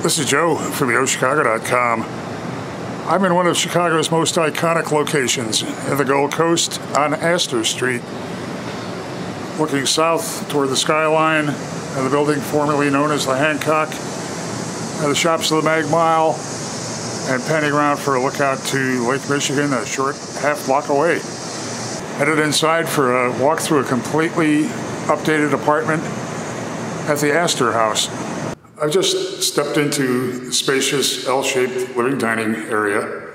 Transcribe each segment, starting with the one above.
This is Joe from YoChicago.com. I'm in one of Chicago's most iconic locations in the Gold Coast on Astor Street, looking south toward the skyline and the building formerly known as the Hancock and the shops of the Mag Mile, and panning around for a look out to Lake Michigan, a short half block away. Headed inside for a walk through a completely updated apartment at the Astor House. I've just stepped into the spacious L-shaped living dining area,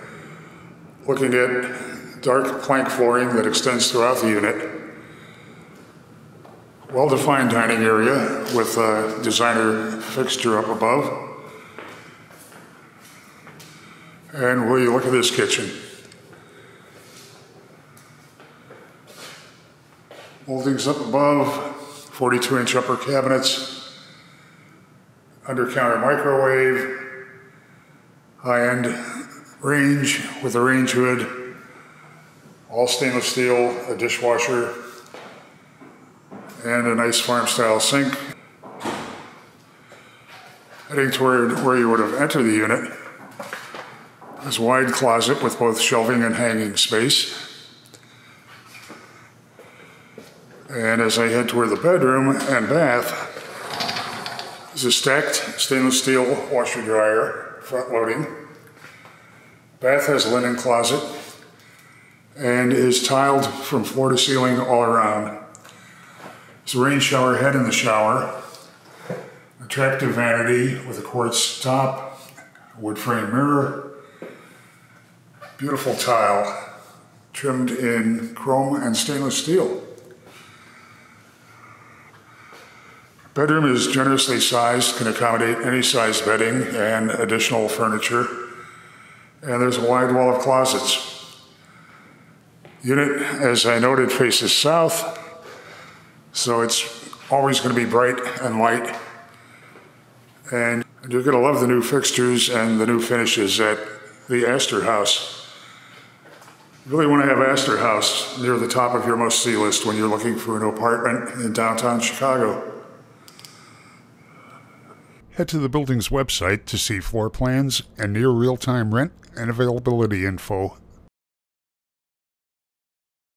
looking at dark plank flooring that extends throughout the unit. Well-defined dining area with a designer fixture up above. And will you look at this kitchen? Moldings up above, 42-inch upper cabinets, under-counter microwave, high-end range with a range hood, all stainless steel, a dishwasher, and a nice farm-style sink. Heading toward where you would have entered the unit, this wide closet with both shelving and hanging space. And as I head toward the bedroom and bath, there's a stacked stainless steel washer dryer, front loading. Bath has a linen closet and is tiled from floor to ceiling all around. There's a rain shower head in the shower, attractive vanity with a quartz top, wood frame mirror, beautiful tile trimmed in chrome and stainless steel. Bedroom is generously sized, can accommodate any size bedding and additional furniture. And there's a wide wall of closets. Unit, as I noted, faces south, so it's always going to be bright and light. And you're going to love the new fixtures and the new finishes at the Astor House. You really want to have Astor House near the top of your must-see list when you're looking for an apartment in downtown Chicago. Head to the building's website to see floor plans and near real-time rent and availability info